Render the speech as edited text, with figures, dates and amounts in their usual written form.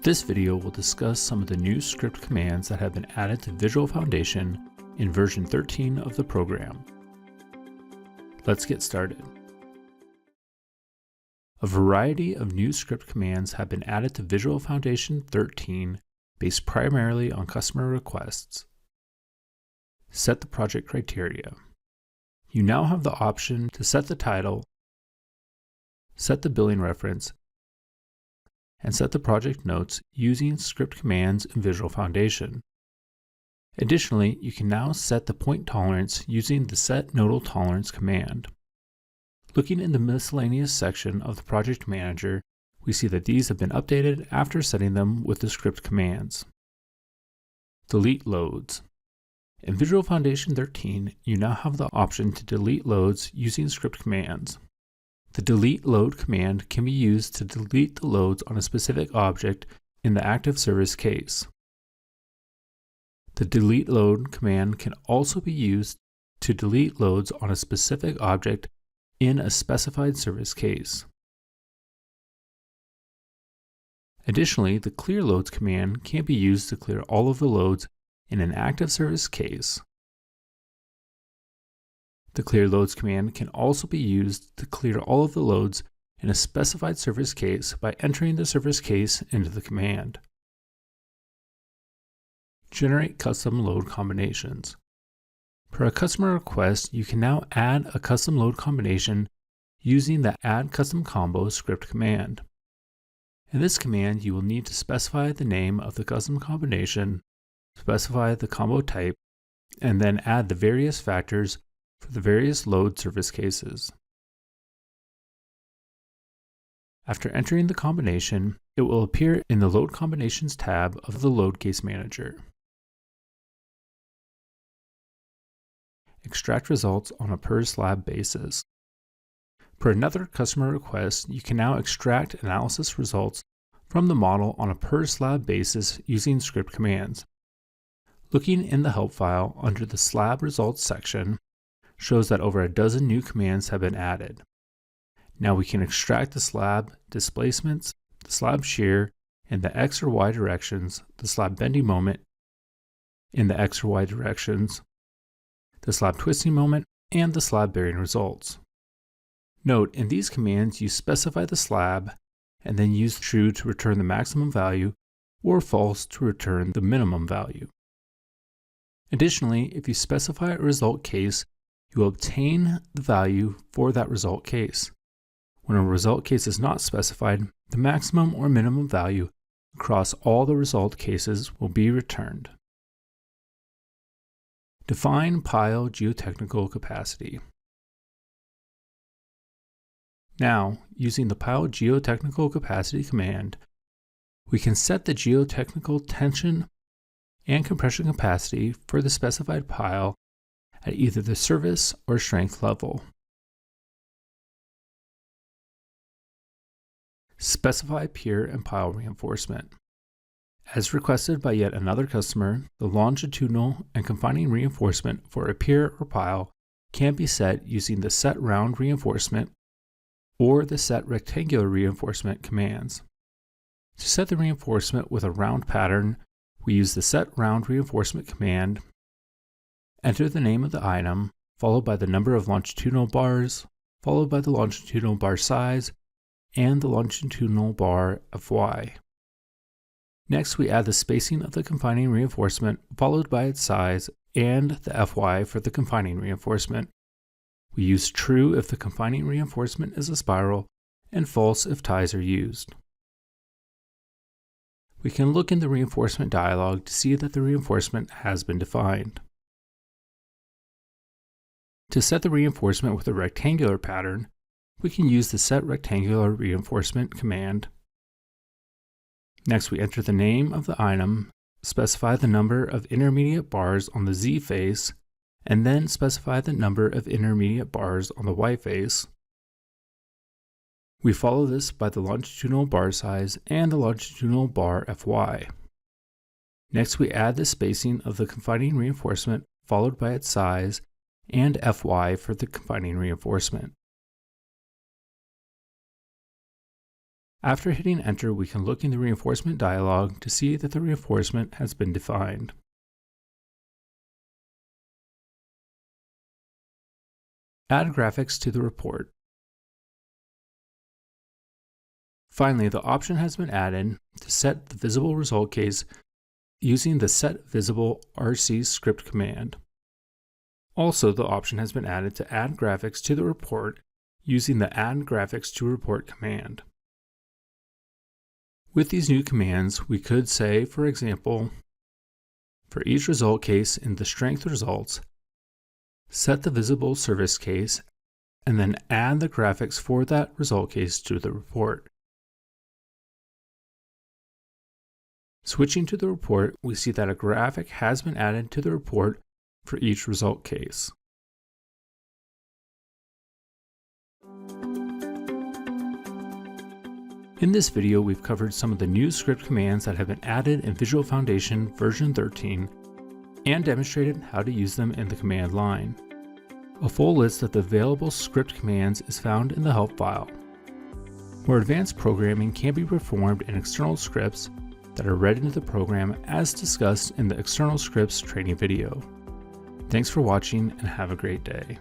This video will discuss some of the new script commands that have been added to VisualFoundation in version 13 of the program. Let's get started. A variety of new script commands have been added to VisualFoundation 13 based primarily on customer requests. Set the project criteria. You now have the option to set the title, set the billing reference, and set the project notes using script commands in VisualFoundation. Additionally, you can now set the point tolerance using the Set Nodal Tolerance command. Looking in the miscellaneous section of the project manager, we see that these have been updated after setting them with the script commands. Delete loads. In VisualFoundation 13, you now have the option to delete loads using script commands. The delete load command can be used to delete the loads on a specific object in the active service case. The delete load command can also be used to delete loads on a specific object in a specified service case. Additionally, the clear loads command can be used to clear all of the loads in an active service case. The clear loads command can also be used to clear all of the loads in a specified service case by entering the service case into the command. Generate custom load combinations. Per a customer request, you can now add a custom load combination using the Add Custom Combo script command. In this command, you will need to specify the name of the custom combination, specify the combo type, and then add the various factors for the various load service cases. After entering the combination, it will appear in the Load Combinations tab of the Load Case Manager. Extract results on a per slab basis. Per another customer request, you can now extract analysis results from the model on a per slab basis using script commands. Looking in the help file under the Slab Results section shows that over a dozen new commands have been added. Now we can extract the slab displacements, the slab shear in the X or Y directions, the slab bending moment in the X or Y directions, the slab twisting moment, and the slab bearing results. Note, in these commands you specify the slab and then use true to return the maximum value or false to return the minimum value. Additionally, if you specify a result case, you will obtain the value for that result case. When a result case is not specified, the maximum or minimum value across all the result cases will be returned. Define pile geotechnical capacity. Now, using the pile geotechnical capacity command, we can set the geotechnical tension and compression capacity for the specified pile at either the service or strength level. Specify pier and pile reinforcement. As requested by yet another customer, the longitudinal and confining reinforcement for a pier or pile can be set using the Set Round Reinforcement or the Set Rectangular Reinforcement commands. To set the reinforcement with a round pattern, we use the Set Round Reinforcement command. Enter the name of the item, followed by the number of longitudinal bars, followed by the longitudinal bar size, and the longitudinal bar Fy. Next, we add the spacing of the confining reinforcement, followed by its size, and the Fy for the confining reinforcement. We use true if the confining reinforcement is a spiral, and false if ties are used. We can look in the reinforcement dialog to see that the reinforcement has been defined. To set the reinforcement with a rectangular pattern, we can use the Set Rectangular Reinforcement command. Next, we enter the name of the item, specify the number of intermediate bars on the Z face, and then specify the number of intermediate bars on the Y face. We follow this by the longitudinal bar size and the longitudinal bar Fy. Next, we add the spacing of the confining reinforcement, followed by its size, and Fy for the confining reinforcement. After hitting enter, we can look in the reinforcement dialog to see that the reinforcement has been defined. Add graphics to the report. Finally, the option has been added to set the visible result case using the setVisibleRC script command. Also, the option has been added to add graphics to the report using the Add Graphics to Report command. With these new commands, we could say, for example, for each result case in the strength results, set the visible service case, and then add the graphics for that result case to the report. Switching to the report, we see that a graphic has been added to the report for each result case. In this video, we've covered some of the new script commands that have been added in VisualFoundation version 13 and demonstrated how to use them in the command line. A full list of the available script commands is found in the help file. More advanced programming can be performed in external scripts that are read into the program as discussed in the external scripts training video. Thanks for watching and have a great day.